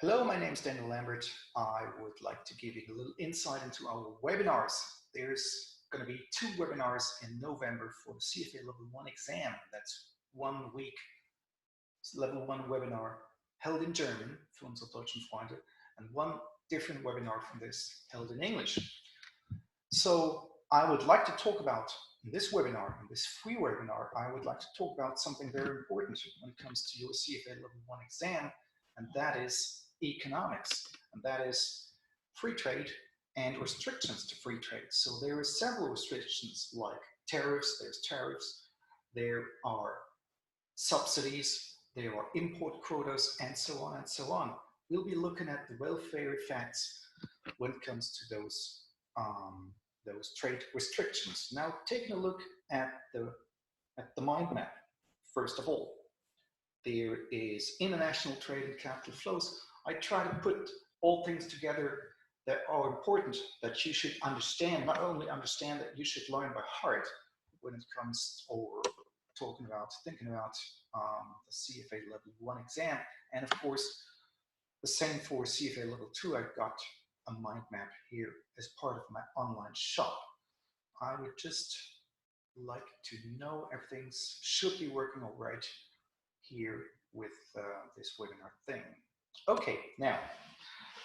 Hello, my name is Daniel Lambert. I would like to give you a little insight into our webinars. There's going to be 2 webinars in November for the CFA Level 1 exam. That's 1 week Level 1 webinar held in German für unsere deutschen Freunde, and 1 different webinar from this held in English. So I would like to talk about in this webinar, in this free webinar, I would like to talk about something very important when it comes to your CFA Level 1 exam, and that is economics, and that is free trade and restrictions to free trade. So there are several restrictions like tariffs, there's tariffs, there are subsidies, there are import quotas, and so on and so on. We'll be looking at the welfare effects when it comes to those trade restrictions. Now, taking a look at the mind map, first of all, there is international trade and capital flows. I try to put all things together that are important, that you should understand, not only understand, that you should learn by heart when it comes or thinking about the CFA Level 1 exam. And of course, the same for CFA Level 2, I've got a mind map here as part of my online shop. I would just like to know everything should be working all right here with this webinar thing. Okay, now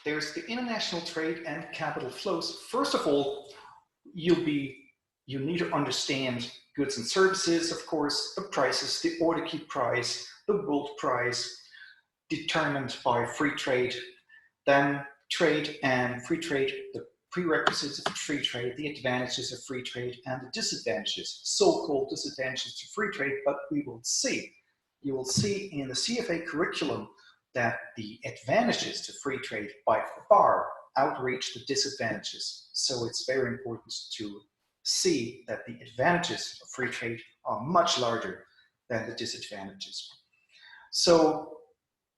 there's the international trade and capital flows. First of all, you need to understand goods and services, of course, the prices, the order key price, the world price, determined by free trade, then trade and free trade, the prerequisites of free trade, the advantages of free trade, and the disadvantages, so-called disadvantages to free trade, but we will see. You will see in the CFA curriculum that the advantages to free trade by far outreach the disadvantages. So it's very important to see that the advantages of free trade are much larger than the disadvantages. So,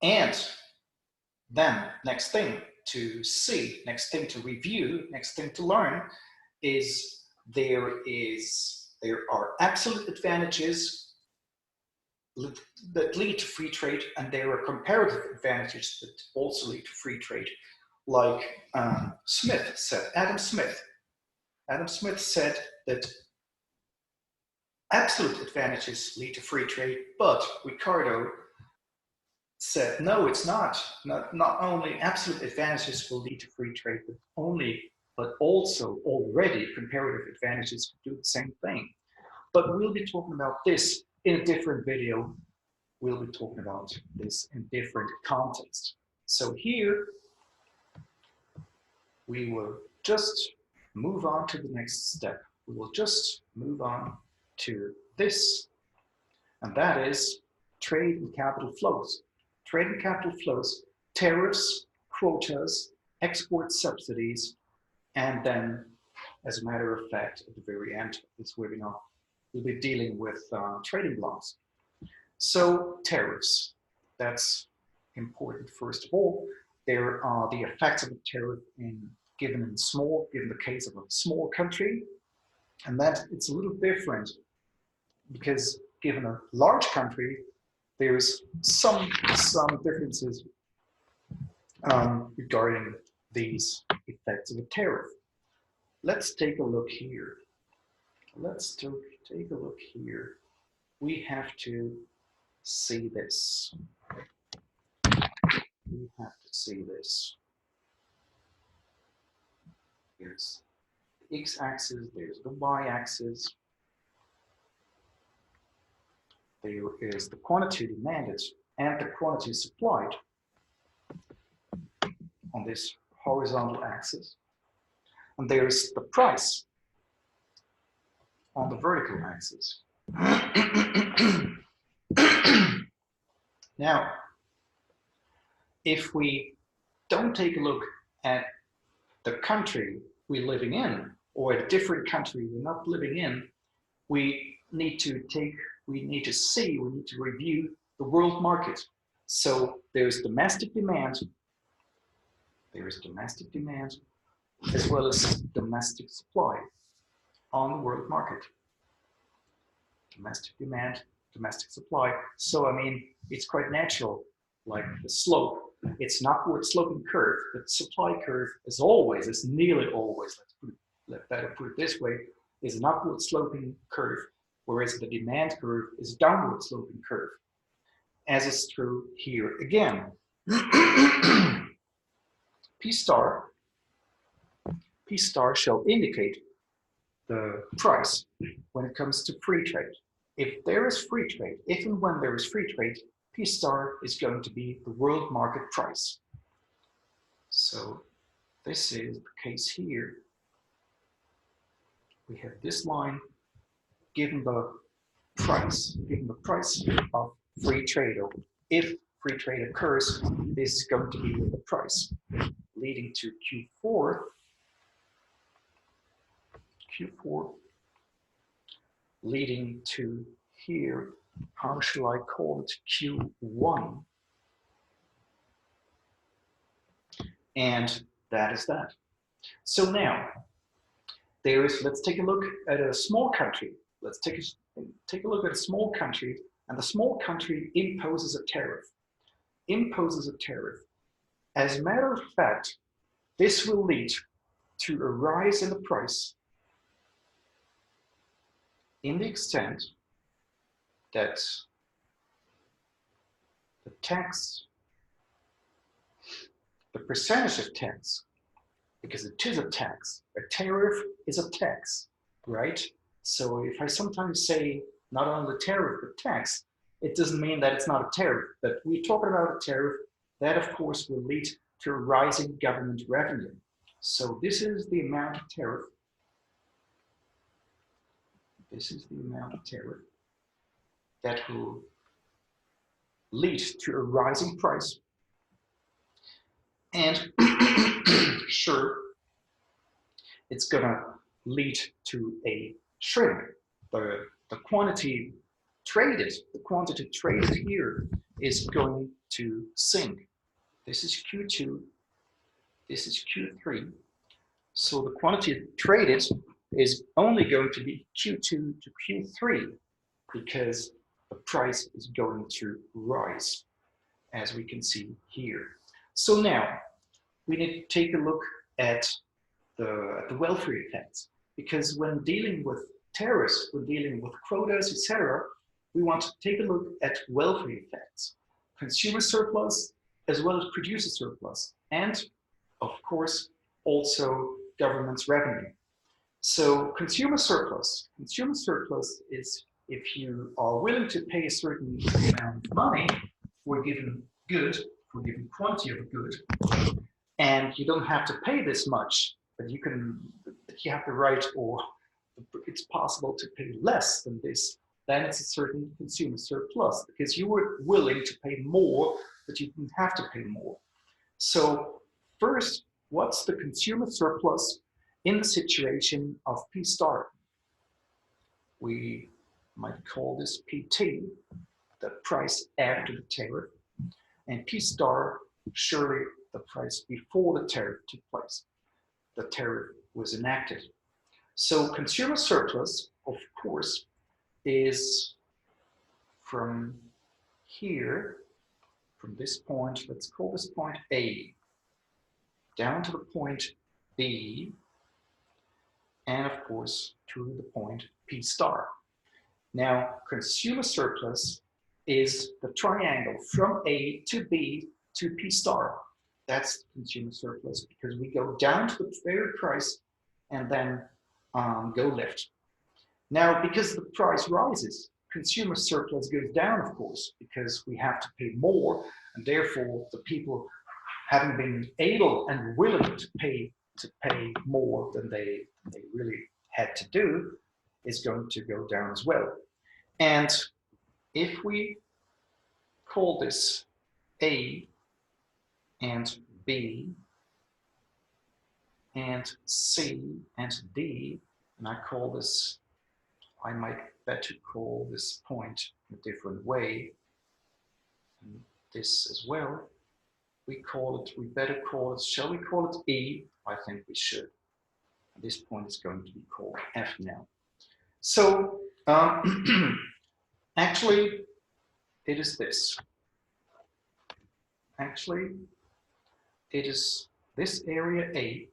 and then next thing to see, next thing to review, next thing to learn is there are absolute advantages that lead to free trade, and there are comparative advantages that also lead to free trade. Like Smith said, Adam Smith said that absolute advantages lead to free trade, but Ricardo said, no, it's not. Not only absolute advantages will lead to free trade, but also already comparative advantages do the same thing. But we'll be talking about this in a different video. We'll be talking about this in different contexts. So here, we will just move on to the next step. We will just move on to this, and that is trade and capital flows. Trade and capital flows, tariffs, quotas, export subsidies, and then, as a matter of fact, at the very end of this webinar, we'll be dealing with trading blocks. So tariffs, that's important. First of all, there are the effects of a tariff given the case of a small country, and that it's a little different because given a large country, there's some differences regarding these effects of a tariff. Let's take a look here. Take a look here. We have to see this. We have to see this. Here's the x-axis, there's the y-axis. There is the quantity demanded and the quantity supplied on this horizontal axis. And there's the price on the vertical axis. Now, if we don't take a look at the country we're living in, or a different country we're not living in, we need to review the world market. So there's domestic demand, as well as domestic supply on the world market. Domestic demand, domestic supply. So I mean, it's quite natural, like the slope it's an upward sloping curve. The supply curve is always, is nearly always, better put it this way, is an upward sloping curve, whereas the demand curve is a downward sloping curve, as is true here again. P star shall indicate the price when it comes to free trade. If there is free trade, if and when there is free trade, P star is going to be the world market price. So this is the case here. We have this line given the price of free trade, or if free trade occurs, this is going to be the price, leading to Q4, leading to here, how shall I call it, Q1, and that is that. So now, let's take a look at a small country. Let's take a look at a small country, and the small country imposes a tariff. As a matter of fact, this will lead to a rise in the price in the extent that the percentage of tax, because it is a tax, a tariff is a tax, right? So if I sometimes say not only tariff but tax, it doesn't mean that it's not a tariff, but we're talking about a tariff that of course will lead to a rising government revenue. So this is the amount of tariff. This is the amount of tariff that will lead to a rising price. And sure, it's gonna lead to a shrink. The quantity traded here is going to sink. This is Q2, this is Q3. So the quantity traded is only going to be Q2 to Q3 because the price is going to rise, as we can see here. So now we need to take a look at the welfare effects, because when dealing with tariffs, when dealing with quotas, etc., we want to take a look at welfare effects, consumer surplus as well as producer surplus, and of course also government's revenue. So consumer surplus is if you are willing to pay a certain amount of money for a given good, for a given quantity of a good, and you don't have to pay this much, but you have the right, or it's possible to pay less than this, then it's a certain consumer surplus because you were willing to pay more, but you didn't have to pay more. So first, what's the consumer surplus in the situation of P star? We might call this PT, the price after the tariff, and P star, surely the price before the tariff took place. The tariff was enacted. So consumer surplus, of course, is from here, from this point, let's call this point A, down to the point B, and of course to the point P star. Now, consumer surplus is the triangle from A to B to P star. That's consumer surplus because we go down to the very price and then go left. Now, because the price rises, consumer surplus goes down, of course, because we have to pay more, and therefore the people having been able and willing to pay more than they really had to do is going to go down as well. And if we call this A and B and C and D, and I might better call this point in a different way, and this as well. We better call it, shall we call it E? I think we should. And this point is going to be called F now. So actually, it is this. Actually, it is this area A.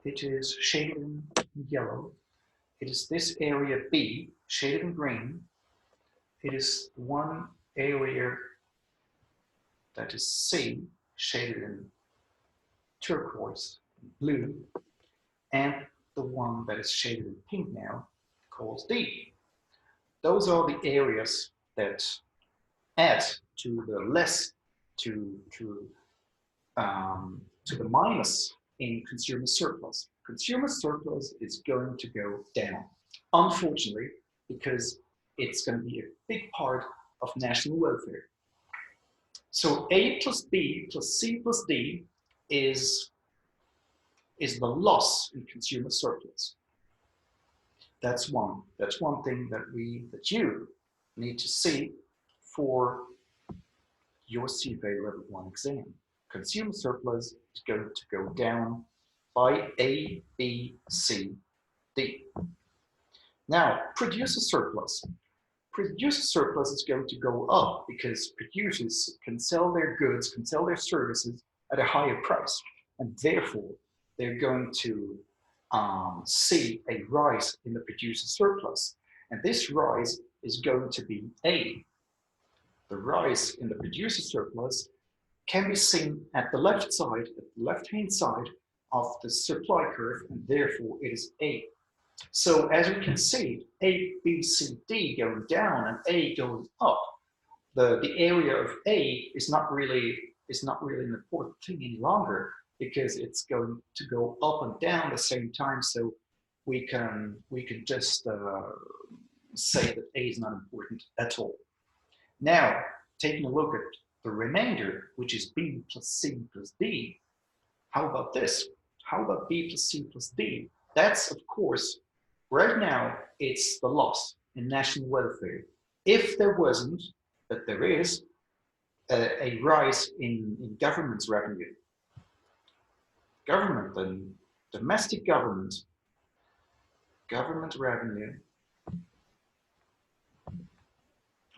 It is shaded in yellow. It is this area B, shaded in green. It is one area that is C, shaded in turquoise, blue, and the one that is shaded in pink now, called D. Those are the areas that add to the less, to the minus in consumer surplus. Consumer surplus is going to go down, unfortunately, because it's going to be a big part of national welfare. So A plus B plus C plus D is the loss in consumer surplus. That's one thing that you need to see for your CFA Level 1 exam. Consumer surplus is going to go down by A, B, C, D. Now, producer surplus. Producer surplus is going to go up because producers can sell their goods, can sell their services at a higher price, and therefore they're going to see a rise in the producer surplus. And this rise is going to be A. The rise in the producer surplus can be seen at the left side, at the left-hand side of the supply curve, and therefore it is A. So as we can see, A, B, C, D going down and A going up. The area of A is not really an important thing any longer because it's going to go up and down at the same time. So we can just say that A is not important at all. Now, taking a look at the remainder, which is B plus C plus D, how about this? How about B plus C plus D? That's, of course, right now, it's the loss in national welfare. If there wasn't, but there is, a rise in government's revenue. Government and domestic government revenue,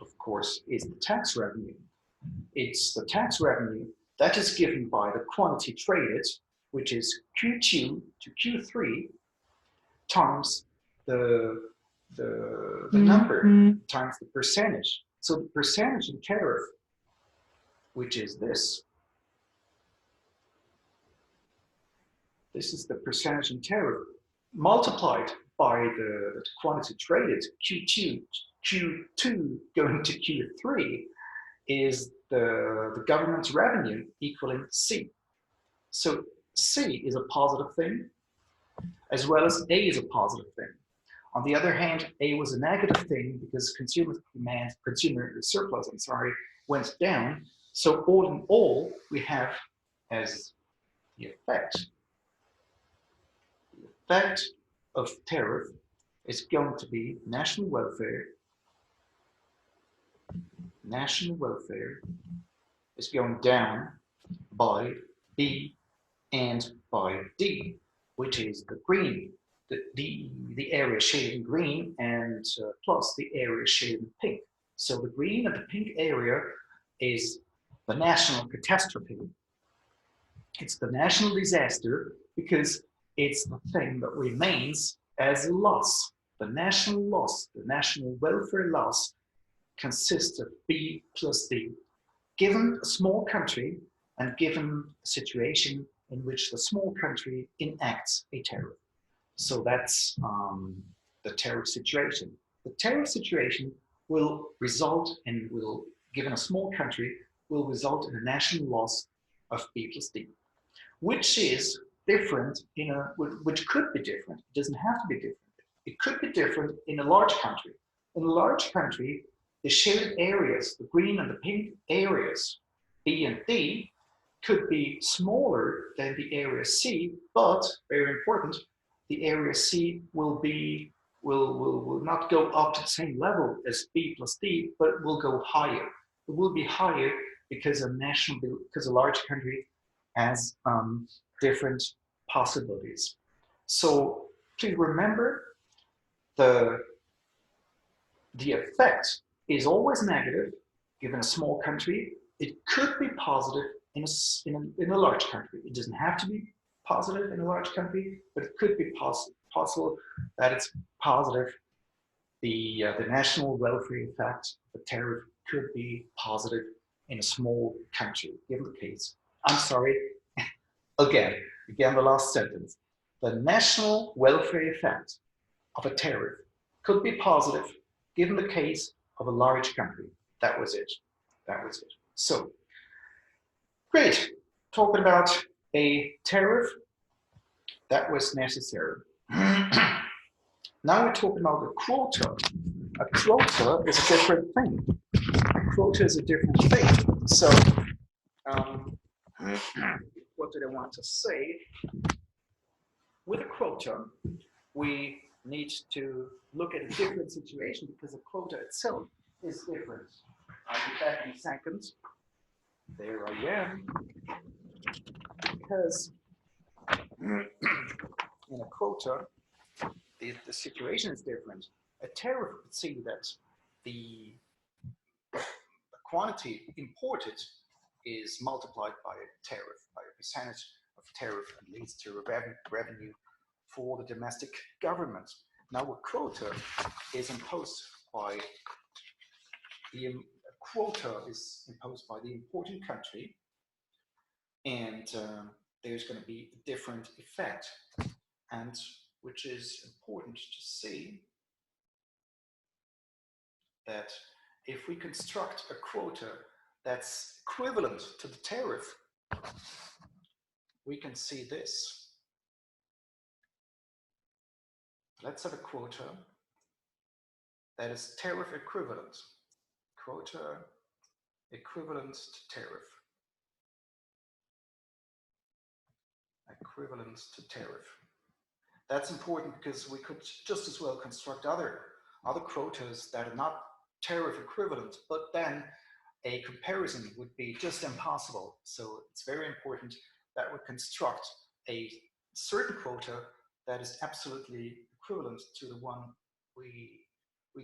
of course, is the tax revenue. It's the tax revenue that is given by the quantity traded, which is Q2 to Q3 times the number times the percentage. So the percentage in tariff, which is this. This is the percentage in tariff multiplied by the quantity traded, Q2 going to Q3, is the government's revenue equaling C. So C is a positive thing, as well as A is a positive thing. On the other hand, A was a negative thing because consumer surplus, went down. So all in all, we have as the effect of tariff is going to be national welfare. National welfare is going down by B and by D, which is the green, the area shaded in green and plus the area shaded in pink. So the green and the pink area is the national catastrophe. It's the national disaster because it's the thing that remains as a loss. The national loss, the national welfare loss, consists of B plus D. Given a small country and given a situation in which the small country enacts a tariff. So that's the tariff situation. The tariff situation will result in, given a small country, will result in a national loss of B plus D, which is different which could be different. It doesn't have to be different. It could be different in a large country. In a large country, the shaded areas, the green and the pink areas, B and D, could be smaller than the area C, but very important, the area C will not go up to the same level as B plus D, but it will go higher. It will be higher because a large country has different possibilities. So please remember, the effect is always negative given a small country. It could be positive in a large country. It doesn't have to be positive in a large country, but it could be possible that it's positive. The national welfare effect of a tariff could be positive in a small country, given the case. I'm sorry, again, the last sentence. The national welfare effect of a tariff could be positive, given the case of a large country. That was it. That was it. So, great. Talking about a tariff that was necessary. Now we're talking about a quota. A quota is a different thing. A quota is a different thing. So, what did I want to say? With a quota, we need to look at a different situation because the quota itself is different. I'll be back in a second. There I am. Because in a quota, the situation is different. A tariff would see that the quantity imported is multiplied by a tariff, by a percentage of tariff, and leads to a revenue for the domestic government. Now a quota is imposed by the importing country, and there's going to be a different effect, and which is important to see that if we construct a quota that's equivalent to the tariff, we can see this. Let's have a quota that is tariff equivalent. Quota equivalent to tariff. Equivalent to tariff. That's important because we could just as well construct other quotas that are not tariff equivalent, but then a comparison would be just impossible. So it's very important that we construct a certain quota that is absolutely equivalent to the one we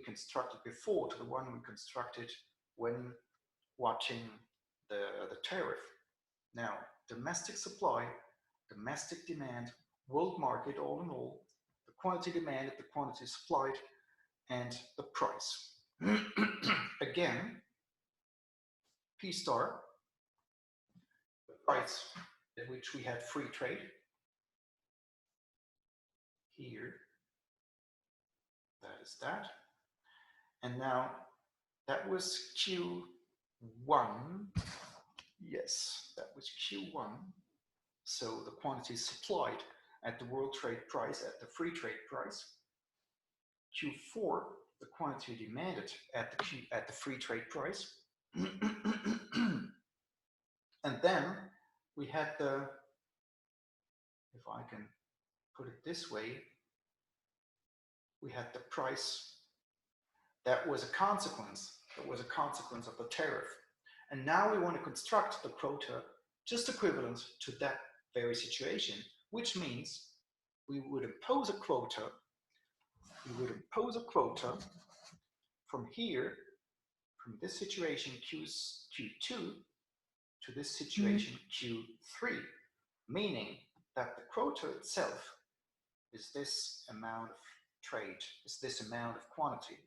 constructed before, to the one we constructed when watching the tariff. Now, domestic supply, domestic demand, world market, all in all, the quantity demanded, the quantity supplied, and the price. Again, P star, the price at which we had free trade. Here, that is that. And now, that was Q1. Yes, that was Q1. So the quantity supplied at the world trade price, at the free trade price. Q4, the quantity demanded at the free trade price. And then we had the, if I can put it this way, we had the price that was a consequence of the tariff. And now we want to construct the quota just equivalent to that very situation, which means we would impose a quota. From here, from this situation Q2 to this situation Q3, meaning that the quota itself is this amount of trade, is this amount of quantity.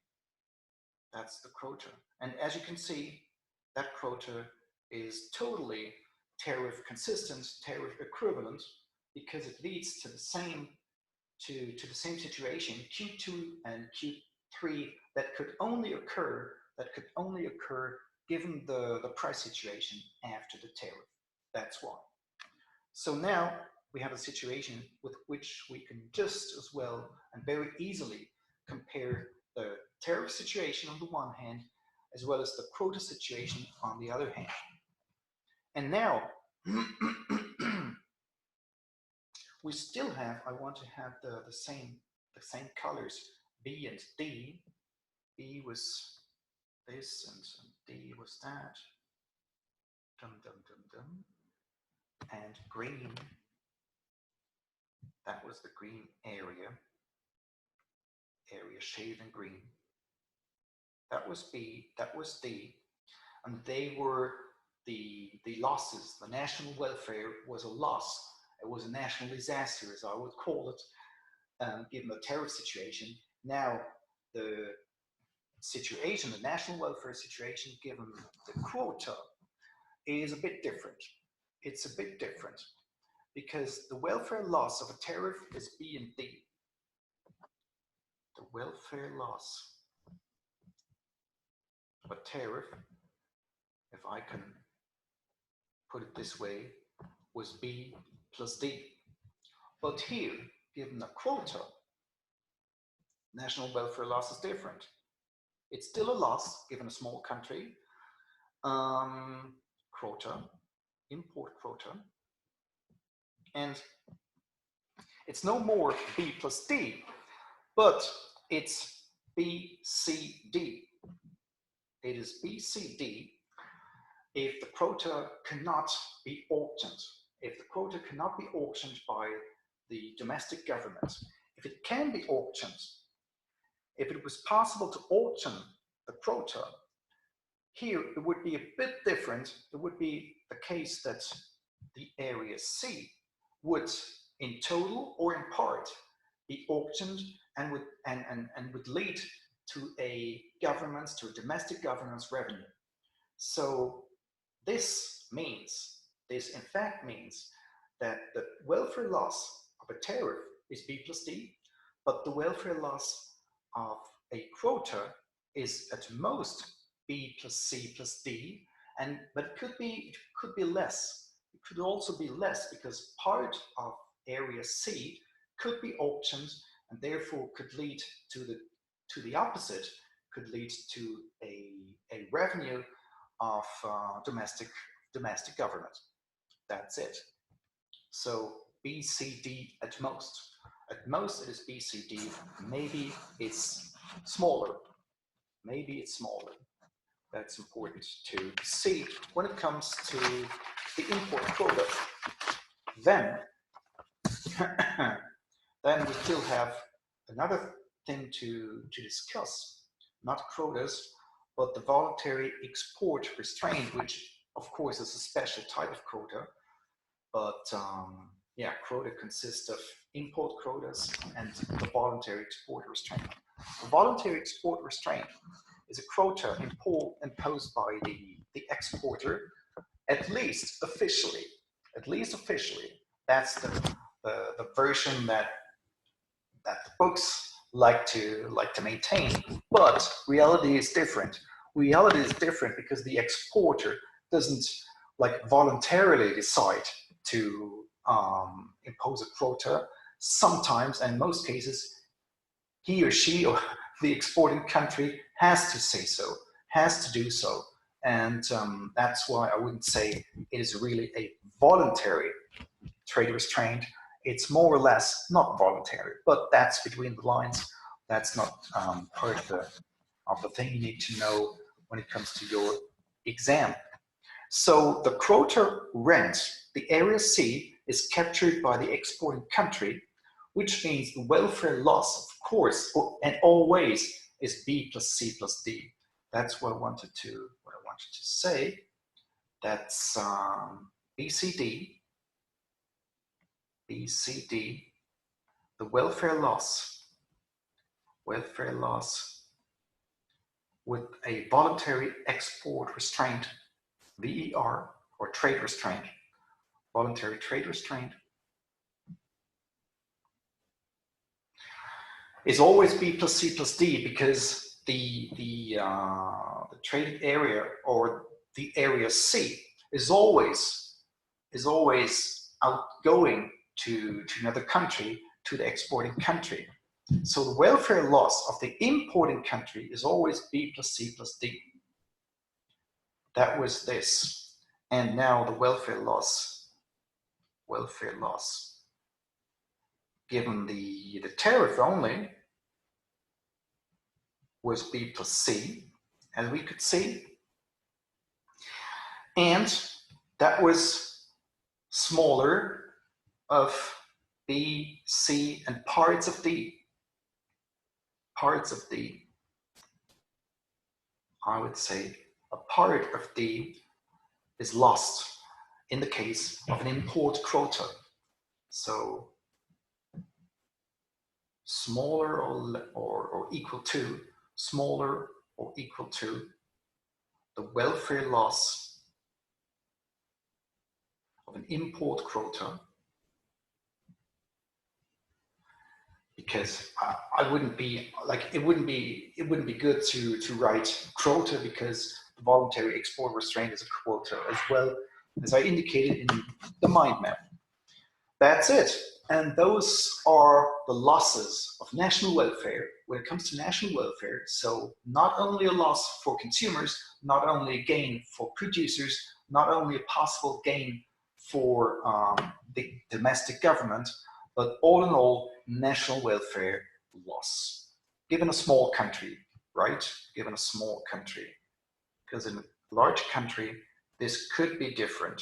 That's the quota. And as you can see, that quota is totally tariff consistent, tariff equivalent, because it leads to the same situation, Q2 and Q3, that could only occur given the price situation after the tariff. That's why. So now we have a situation with which we can just as well and very easily compare the tariff situation on the one hand, as well as the quota situation on the other hand. And now, we still have, I want to have the same colors, B and D. B was this and D was that. Dum, dum, dum, dum. And green, that was the green area shaded in green. That was B, that was D. And they were the losses, the national welfare was a loss. It was a national disaster, as I would call it, given the tariff situation. Now, the situation, the national welfare situation, given the quota, is a bit different. It's a bit different because the welfare loss of a tariff is B and D. The welfare loss of a tariff, if I can put it this way, was B plus D. But here, given a quota, national welfare loss is different. It's still a loss given a small country. Quota, import quota, and it's no more B plus D, but it's BCD. It is BCD if the quota cannot be auctioned. If the quota cannot be auctioned by the domestic government, if it can be auctioned, if it was possible to auction the quota, here it would be a bit different. It would be the case that the area C would, in total or in part, be auctioned and would lead to a government's, to a domestic government's revenue. So this in fact means that the welfare loss of a tariff is B plus D, but the welfare loss of a quota is at most B plus C plus D, but it could be less. It could also be less because part of area C could be auctioned and therefore could lead to the opposite, could lead to a revenue of domestic government. That's it. So BCD at most. At most it is BCD. Maybe it's smaller. Maybe it's smaller. That's important to see when it comes to the import quota. Then we still have another thing to discuss, not quotas, but the voluntary export restraint, which of course is a special type of quota. But yeah, quota consists of import quotas and the voluntary export restraint. The voluntary export restraint is a quota imposed by the exporter, at least officially. At least officially. That's the version that the books like to maintain. But reality is different. Reality is different because the exporter doesn't voluntarily decide to impose a quota. Sometimes, and in most cases, he or she or the exporting country has to say so, has to do so. And that's why I wouldn't say it is really a voluntary trade restraint. It's more or less not voluntary, but that's between the lines. That's not part of the thing you need to know when it comes to your exam. So the quota rent, the area C, is captured by the exporting country, which means the welfare loss, of course, and always is B plus C plus D. That's what I wanted to say. That's BCD, the welfare loss with a voluntary export restraint, VER, or trade restraint, voluntary trade restraint, is always B plus C plus D because the trade area or the area C is always outgoing to another country, to the exporting country. So the welfare loss of the importing country is always B plus C plus D. That was this. And now the welfare loss, given the tariff only, was B plus C, as we could see. And that was smaller of B, C, and parts of D. Parts of D. I would say a part of D is lost in the case of an import quota. So smaller or equal to, smaller or equal to the welfare loss of an import quota, because I wouldn't be like, it wouldn't be good to write quota, because the voluntary export restraint is a quota as well, as I indicated in the mind map. That's it. And those are the losses of national welfare when it comes to national welfare. So not only a loss for consumers, not only a gain for producers, not only a possible gain for the domestic government, but all in all, national welfare loss. Given a small country, right? Given a small country. Because in a large country, this could be different.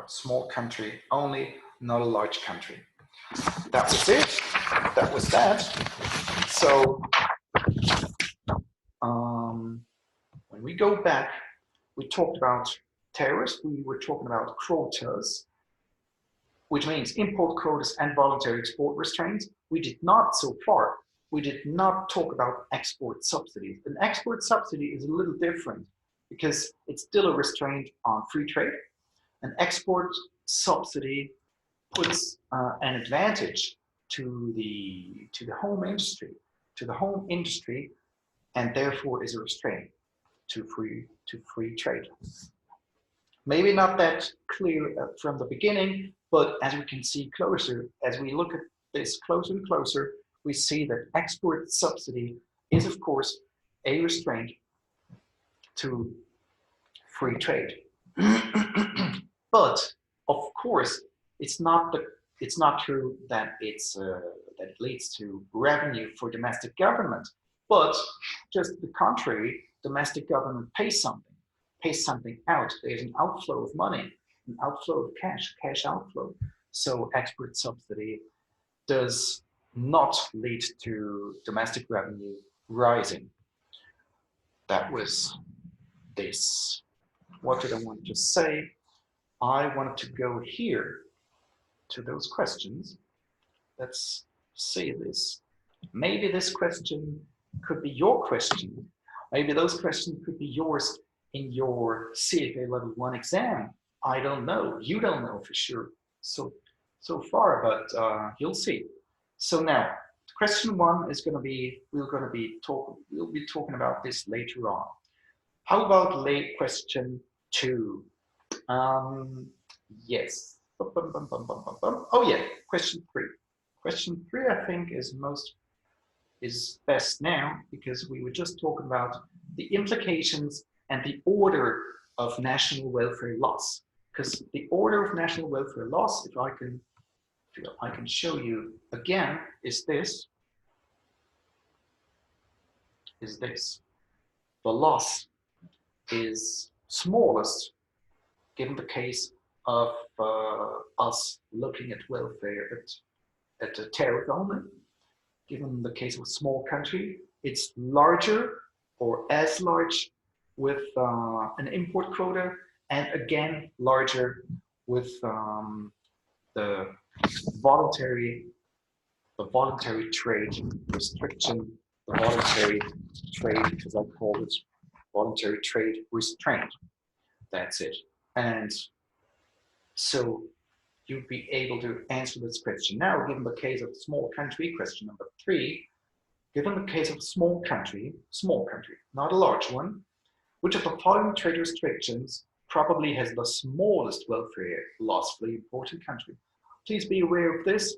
Small country only, not a large country. That was it. That was that. So when we go back, we talked about tariffs. We were talking about quotas, which means import quotas and voluntary export restraints. We did not, so far, we did not talk about export subsidies. An export subsidy is a little different because it's still a restraint on free trade. An export subsidy puts an advantage to the home industry, and therefore is a restraint to free trade. Maybe not that clear from the beginning, but as we can see closer, as we look at this closer and closer, we see that export subsidy is, of course, a restraint to free trade. But of course, it's not true that that it leads to revenue for domestic government, but just the contrary. Domestic government pays something out. There's an outflow of money, an outflow of cash outflow. So export subsidy does not lead to domestic revenue rising. That was this. What did I want to say? I wanted to go here to those questions. Let's see this. Maybe this question could be your question. Maybe those questions could be yours in your CFA level 1 exam. I don't know. You don't know for sure so far, but you'll see. So now, question 1 is going to be, we'll be talking about this later on. How about late question 2? Yes. Oh yeah, question 3. Question 3, I think, is best now, because we were just talking about the implications and the order of national welfare loss. Because the order of national welfare loss, if I can show you again, is this. The loss is smallest given the case of us looking at welfare at a tariff only. Given the case of a small country, it's larger or as large with an import quota, and again larger with the voluntary trade restriction, the voluntary trade, as I call it, voluntary trade restraint. That's it. And so you'd be able to answer this question. Now, given the case of a small country, question number 3, given the case of a small country, not a large one, which of the following trade restrictions probably has the smallest welfare loss for the importing country? Please be aware of this.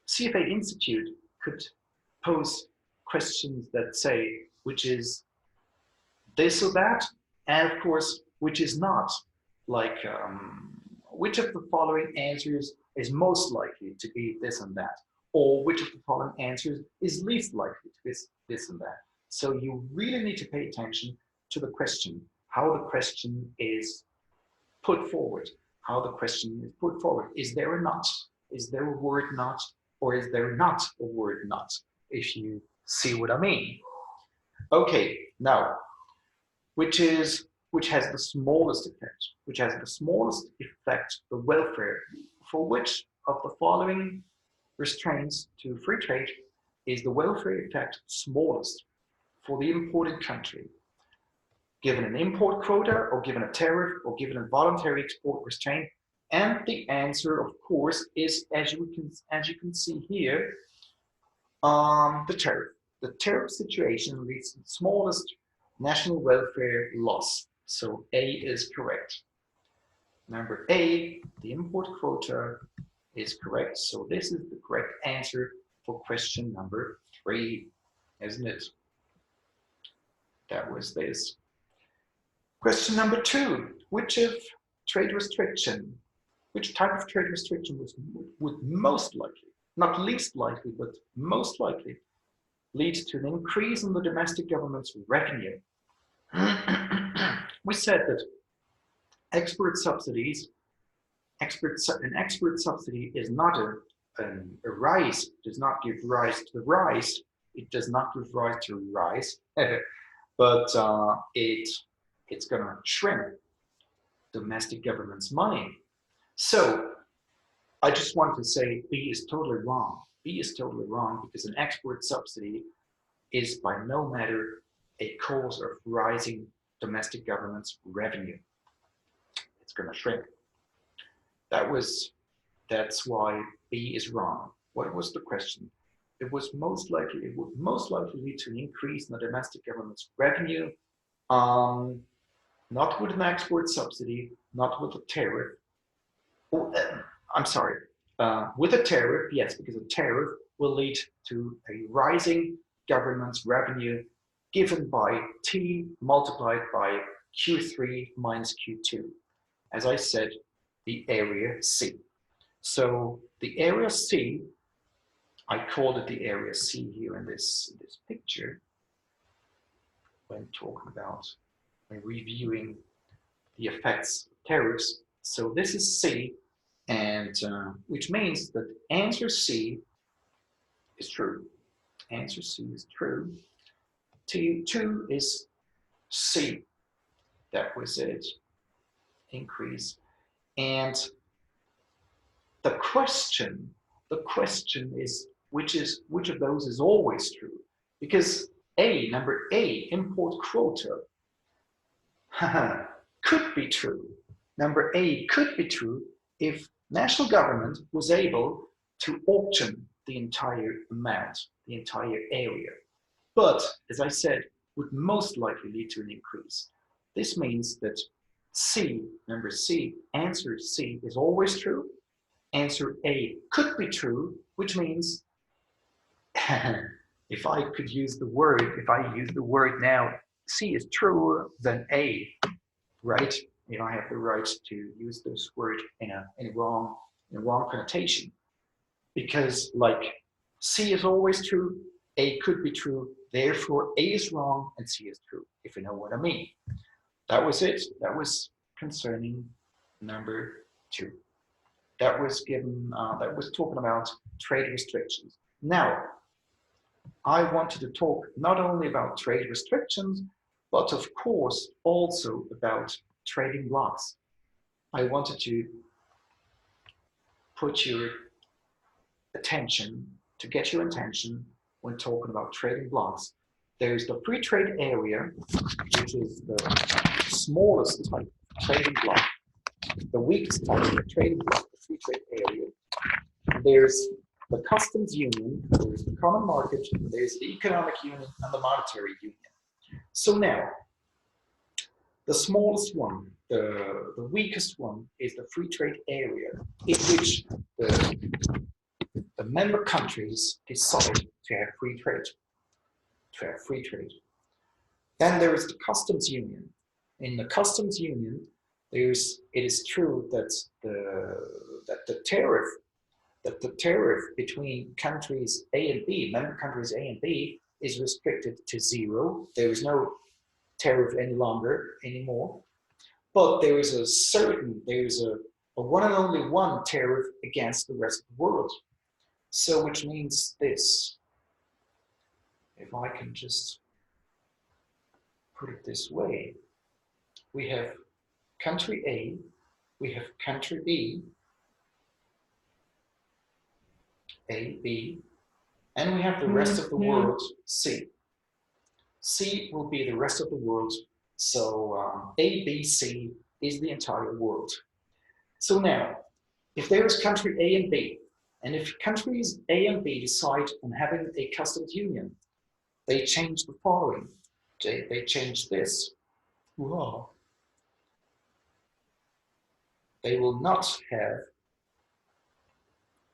CFA Institute could pose questions that say, which is this or that, and of course, which is not, like, which of the following answers is most likely to be this and that, or which of the following answers is least likely to be this and that. So you really need to pay attention to the question, how the question is put forward, Is there a not? Is there a word not? Or is there not a word not? If you see what I mean. Okay, now, which has the smallest effect, the welfare, for which of the following restraints to free trade is the welfare effect smallest for the imported country, given an import quota or given a tariff or given a voluntary export restraint? And the answer, of course, is, as you can see here, the tariff. The tariff situation leads to the smallest national welfare loss. So A is correct. Number A, the import quota, is correct. So this is the correct answer for question number 3, isn't it? That was this. Question number 2, which type of trade restriction would most likely, not least likely, but most likely lead to an increase in the domestic government's revenue? We said that export subsidies, an export subsidy is not a rise, does not give rise to the rise, it does not give rise to rise, but it's going to shrink domestic government's money. So I just want to say B is totally wrong. B is totally wrong because an export subsidy is by no matter a cause of rising domestic government's revenue. It's going to shrink. That's why B is wrong. What was the question? It would most likely lead to an increase in the domestic government's revenue, not with an export subsidy, not with a tariff. I'm sorry, with a tariff, yes, because a tariff will lead to a rising government's revenue given by T multiplied by Q3 minus Q2. As I said, the area C. So the area C, I called it the area C here in this picture when reviewing the effects of tariffs. So this is C, and which means that answer C is true. Answer C is true. T2 is C. That was it. Increase. And the question is which of those is always true? Because number A, import quota, could be true. Number A could be true if national government was able to auction the entire amount, the entire area. But, as I said, would most likely lead to an increase. This means that C, number C, answer C is always true. Answer A could be true, which means if I use the word now, C is true, then A, right? If I have the right to use this word in a wrong connotation, because like C is always true, A could be true, therefore A is wrong and C is true, if you know what I mean. That was it. That was concerning number 2. That was talking about trade restrictions. Now, I wanted to talk not only about trade restrictions, but of course also about trading blocks. I wanted to put your attention, to get your attention when talking about trading blocks. There's the free trade area, which is the smallest type of trading block, the weakest type of trading block, the free trade area. There's the customs union, there's the common market, there's the economic union, and the monetary union. So now, the smallest one, the weakest one, is the free trade area, in which the member countries decide to have free trade. Then there is the customs union. In the customs union, it is true that the tariff between countries A and B, member countries A and B, is restricted to 0. There is no tariff anymore. But there is a one and only one tariff against the rest of the world. So which means this. If I can just put it this way, we have country A, we have country B, A, B, and we have the rest of the world, C. C will be the rest of the world, so A, B, C is the entire world. So now, if there is country A and B, and if countries A and B decide on having a customs union, they change the following. They change this. Whoa. They will not have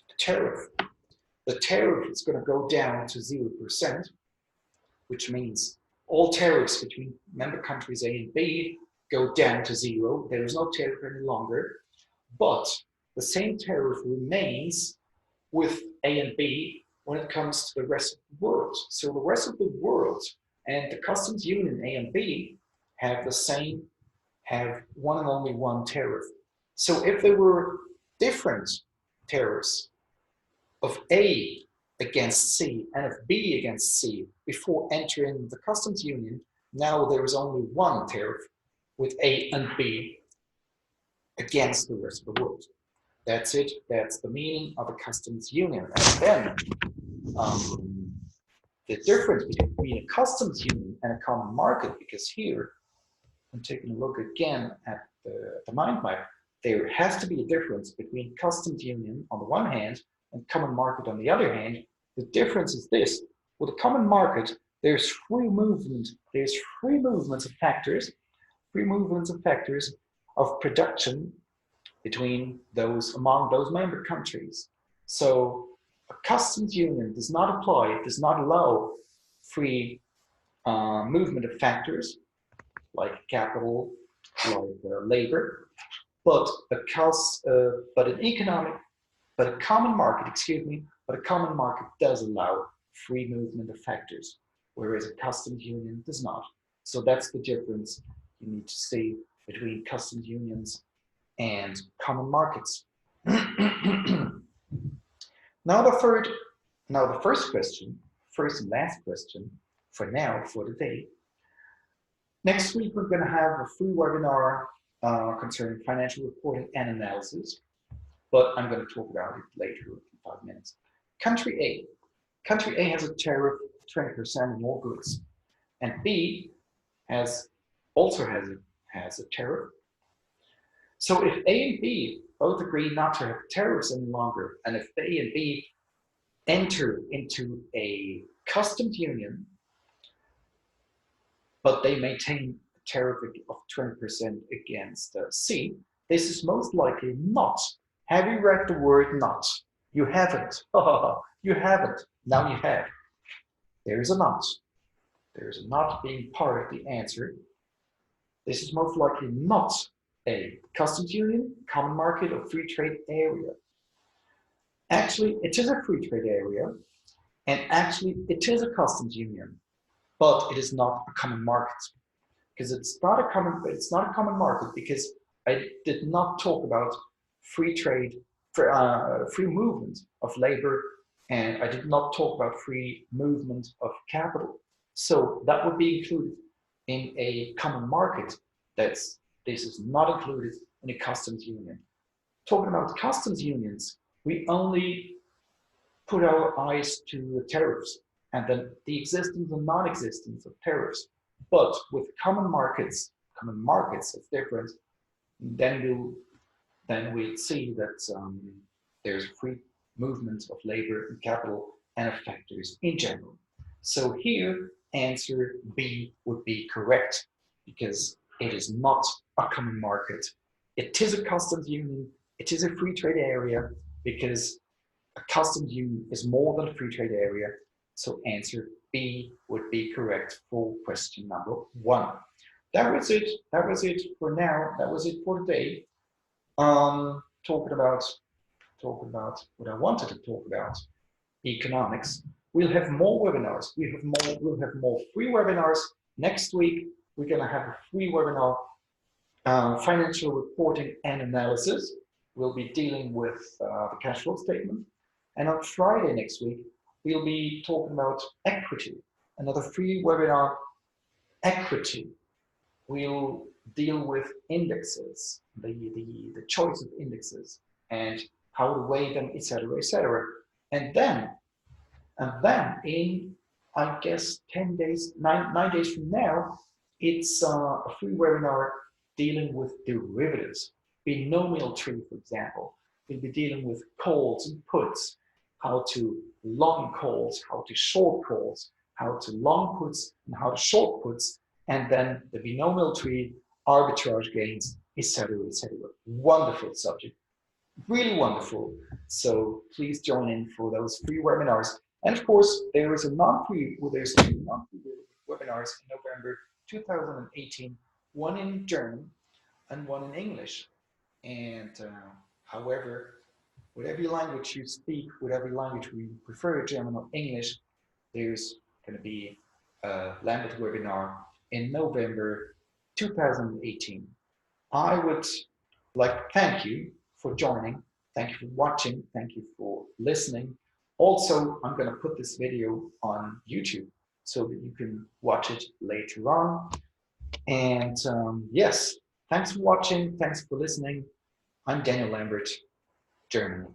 a tariff. The tariff is going to go down to 0%, which means all tariffs between member countries A and B go down to 0. There is no tariff any longer, but the same tariff remains with A and B when it comes to the rest of the world. So the rest of the world and the customs union A and B have the same, have one and only one tariff. So if there were different tariffs of A against C and of B against C before entering the customs union, now there is only one tariff with A and B against the rest of the world. That's it. That's the meaning of a customs union. And then the difference between a customs union and a common market, because here I'm taking a look again at the mind map, there has to be a difference between customs union on the one hand and common market on the other hand. The difference is this: with a common market, there's free movement. There's free movements of factors, of production between those, among those member countries. So a customs union does not apply, does not allow free movement of factors like capital, like labor, but a common market does allow free movement of factors, whereas a customs union does not. So that's the difference you need to see between customs unions and common markets. Now the first and last question for now, for today. Next week, we're going to have a free webinar concerning financial reporting and analysis, but I'm going to talk about it later in 5 minutes. Country A. Country A has a tariff of 20% on all goods, and B also has a tariff. So if A and B both agree not to have tariffs any longer, and if A and B enter into a customs union, but they maintain a tariff of 20% against C, this is most likely not. Have you read the word not? You haven't. You haven't. Now you have. There is a not. There is a not being part of the answer. This is most likely not a customs union, common market, or free trade area. Actually, it is a free trade area, and actually it is a customs union, but it is not a common market, because it's not a common market because I did not talk about free trade, free movement of labor, and I did not talk about free movement of capital. So that would be included in a common market. This is not included in a customs union. Talking about customs unions, we only put our eyes to the tariffs and then the existence and non-existence of tariffs. But with common markets is different. Then we'll see that there's free movement of labor and capital and of factors in general. So here, answer B would be correct, because it is not a common market. It is a customs union. It is a free trade area, because a customs union is more than a free trade area. So answer B would be correct for question number 1. That was it. That was it for now. That was it for today. Talking about what I wanted to talk about, economics. We'll have more webinars. We'll have more free webinars. Next week, we're going to have a free webinar, financial reporting and analysis. We'll be dealing with the cash flow statement. And on Friday next week, we'll be talking about equity, another free webinar, equity. We'll deal with indexes, the choice of indexes, and how to weigh them, etc., etc. And then, in, I guess, 10 days, 9 days from now, it's a free webinar dealing with derivatives. Binomial tree, for example, we'll be dealing with calls and puts, how to long calls, how to short calls, how to long puts and how to short puts, and then the binomial tree, arbitrage gains, etc., etc. Wonderful subject, really wonderful. So please join in for those free webinars. And of course, there's two non-free webinars in November 2018, one in German and one in English. And however, whatever language you speak, whatever language we prefer, German or English, there's going to be a Lambert webinar in November 2018. I would like to thank you for joining. Thank you for watching. Thank you for listening. Also, I'm going to put this video on YouTube so that you can watch it later on. And yes, thanks for watching. Thanks for listening. I'm Daniel Lambert, Germany.